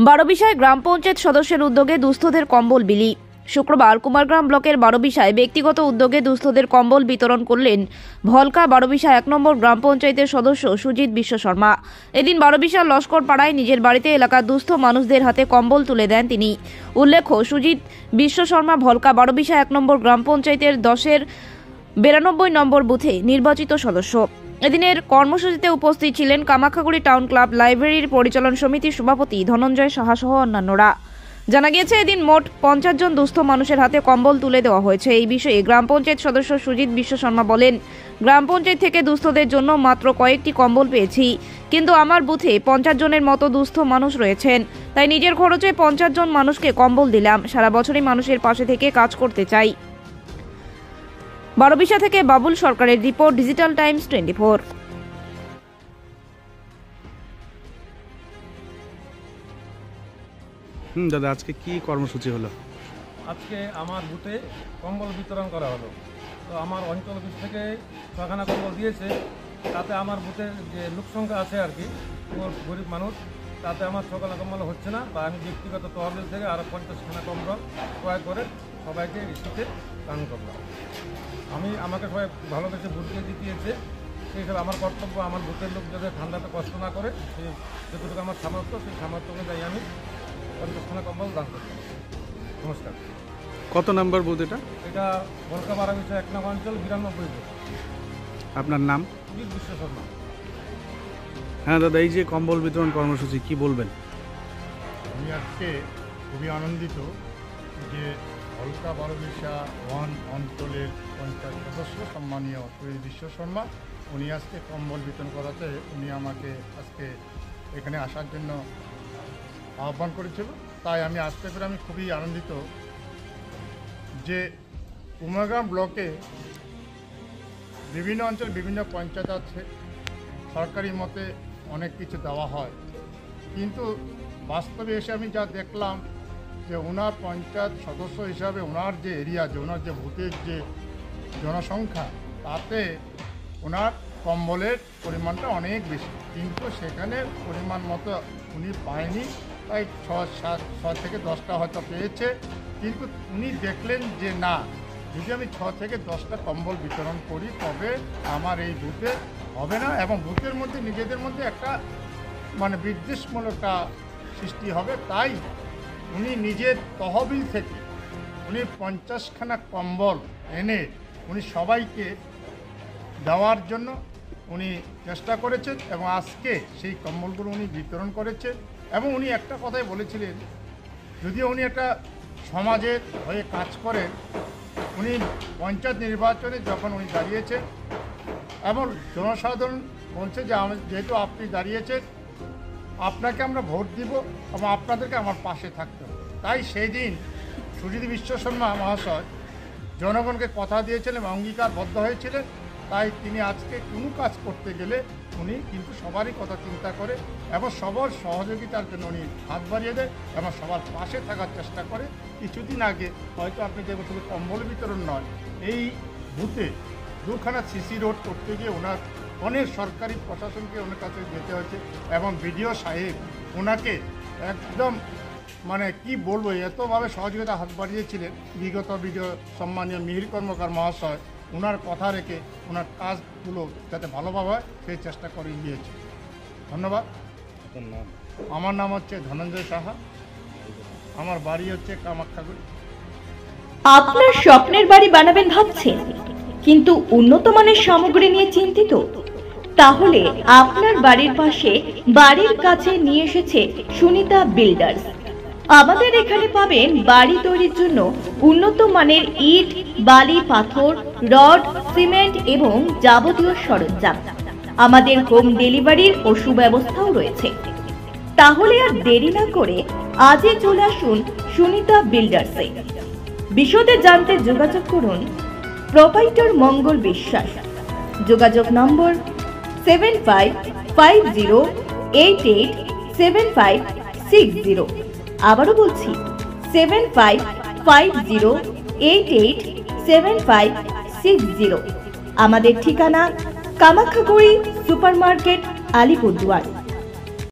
বারোবিশায় গ্রাম পঞ্চায়েত সদস্যের উদ্যোগে দুস্থদের কম্বল বিলি। শুক্রবার কুমারগ্রাম ব্লকের বারোবিশায় ব্যক্তিগত উদ্যোগে দুস্থদের কম্বল বিতরণ করলেন ভলকা বারোবিশা 1 নম্বর গ্রাম পঞ্চায়েতের সদস্য সুজিত বিশ্ব শর্মা। এদিন বারোবিশার লস্কর পাড়ায় নিজের বাড়িতে এলাকার দুস্থ মানুষদের হাতে কম্বল তুলে দেন তিনি। উল্লেখ্য, সুজিত বিশ্ব শর্মা ভলকা বারোবিশা 1 নম্বর গ্রাম পঞ্চায়েতের 10-এর 92 নম্বর বুথে নির্বাচিত সদস্য। এদিনের কর্মসূচিতে উপস্থিত ছিলেন কামাখ্যাগুড়ি টাউন ক্লাব লাইব্রেরির পরিচালন সমিতির সভাপতি ধনঞ্জয় সাহা সহ অন্যান্যরা। জানা গিয়েছে, এদিন মোট 50 জন দুস্থ মানুষের হাতে কম্বল তুলে দেওয়া হয়েছে। এই বিষয়ে গ্রাম পঞ্চায়েত সদস্য সুজিত বিশ্ব শর্মা বলেন, গ্রাম পঞ্চায়েত থেকে দুস্থদের জন্য মাত্র কয়েকটি কম্বল পেয়েছি, কিন্তু আমার বুথে 50 জনের মতো দুস্থ মানুষ রয়েছেন, তাই নিজের খরচে 50 জন মানুষকে কম্বল দিলাম। সারা বছরই মানুষের পাশে থেকে কাজ করতে চাই। বারোবিশা থেকে বাবুল সরকারের রিপোর্ট, ডিজিটাল টাইমস 24। দাদা, আজকে কি কর্মসূচি হলো? আজকে আমার বুথে কম্বল বিতরণ করা হলো। তো আমার অঞ্চল অফিস থেকে 6খানা কম্বল দিয়েছে। তাতে আমার বুথের যে লোক সংখ্যা আছে আর কি, গরিব মানুষ, তাতে আমার 6খানা কম্বল হচ্ছে না, বা আমি ব্যক্তিগত তহবিল থেকে আরও 50খানা কম্বল ক্রয় করে সবাইকে রিসিতে দান করলাম। আমাকে সবাই ভালোবেসে ভোট দিয়ে জিতিয়েছে, সেই হিসাবে আমার কর্তব্য আমার বুথের লোক যাতে ঠান্ডাতে কষ্ট না করে, সেই যতটুকু আমার সামর্থ্য, সেই সামর্থ্য অনুযায়ী আমি 50খানা কম্বল দান করলাম। নমস্কার। কত নম্বর বুথ এটা? এটা ভলকা বারোবিশা 1 নং অঞ্চল 92 বুথ। আপনার নাম? সুজিত বিশ্ব শর্মা। হ্যাঁ দাদা, এই যে কম্বল বিতরণ কর্মসূচি, কি বলবেন? আমি আজকে খুবই আনন্দিত যে ভলকা বারোবিশা 1 অঞ্চলের পঞ্চায়েত সদস্য সম্মানীয় সুজিত বিশ্ব শর্মা, উনি আজকে কম্বল বিতরণ করাতে উনি আমাকে আজকে এখানে আসার জন্য আহ্বান করেছিল। তাই আমি আসতে পেরে আমি খুবই আনন্দিত যে কুমারগ্রাম ব্লকে বিভিন্ন অঞ্চল বিভিন্ন পঞ্চায়েত আছে, সরকারি মতে অনেক কিছু দেওয়া হয়, কিন্তু বাস্তবে এসে আমি যা দেখলাম যে ওনার পঞ্চায়েত সদস্য হিসাবে ওনার যে এরিয়া, যে ওনার যে বুথের যে জনসংখ্যা, তাতে ওনার কম্বলের পরিমাণটা অনেক বেশি, কিন্তু সেখানে পরিমাণ মতো উনি পায়নি। তাই 6 থেকে 10টা হয়তো পেয়েছে, কিন্তু উনি দেখলেন যে না, যদি আমি 6 থেকে 10টা কম্বল বিতরণ করি তবে আমার এই বুথে হবে না, এবং বুথের মধ্যে নিজেদের মধ্যে একটা বিদ্বেষমূলক একটা সৃষ্টি হবে। তাই উনি নিজের তহবিল থেকে উনি 50খানা কম্বল এনে উনি সবাইকে দেওয়ার জন্য উনি চেষ্টা করেছেন, এবং আজকে সেই কম্বলগুলো উনি বিতরণ করেছেন। এবং উনি একটা কথাই বলেছিলেন, যদিও উনি একটা সমাজের হয়ে কাজ করেন, উনি পঞ্চায়েত নির্বাচনে যখন উনি দাঁড়িয়েছেন এবং জনসাধারণ বলছে যে যেহেতু আপনি দাঁড়িয়েছেন, আপনাকে আমরা ভোট দিব এবং আপনাদেরকে আমার পাশে থাকতে হবে। তাই সেই দিন সুজিত বিশ্ব শর্মা মহাশয় জনগণকে কথা দিয়েছিলেন এবং অঙ্গীকারবদ্ধ হয়েছিলেন। তাই তিনি আজকে কোনো কাজ করতে গেলে উনি কিন্তু সবারই কথা চিন্তা করে এবং সবার সহযোগিতার জন্য উনি হাত বাড়িয়ে দেয় এবং সবার পাশে থাকার চেষ্টা করে। কিছুদিন আগে হয়তো আপনি দেখবেন শুধু কম্বল বিতরণ নয়, এই বুথে 2খানা সিসি রোড করতে গিয়ে ওনার অনেক সরকারি প্রশাসনকে ওনার কাছে যেতে হয়েছে, এবং বিডিও সাহেব ওনাকে একদম কি বলবো, এতভাবে সহযোগিতা হাত বাড়িয়েছিলেন। বিগত বিডিও সম্মানীয় মিহির কর্মকার মহাশয় ওনার কথা রেখে ওনার কাজগুলো যাতে ভালোভাবে হয় সেই চেষ্টা করে গিয়েছে। ধন্যবাদ। আমার নাম হচ্ছে ধনঞ্জয় সাহা, আমার বাড়ি হচ্ছে কামাখ্যাগুড়ি। আপনার স্বপ্নের বাড়ি বানাবেন ভাবছেন, কিন্তু উন্নত মানের সামগ্রী নিয়ে চিন্তিত? তাহলে আপনার বাড়ির পাশে বাড়ির কাছে নিয়ে এসেছে সুনিতা বিল্ডার্স। আমাদের এখানে পাবেন বাড়ি তৈরির জন্য উন্নত মানের ইট, বালি, পাথর, রড, সিমেন্ট এবং যাবতীয় সরঞ্জাম। আমাদের হোম ডেলিভারির ও সুব্যবস্থাও রয়েছে। তাহলে আর দেরি না করে আজই চলে আসুন সুনিতা বিল্ডার্সে। বিশদে জানতে যোগাযোগ করুন প্রোপাইটর মঙ্গল বিশ্বাস। যোগাযোগ নম্বর 7550887560। আবারও বলছি 7550887560। আমাদের ঠিকানা কামাখ্যাগুড়ি সুপার মার্কেট, আলিপুরদুয়ার।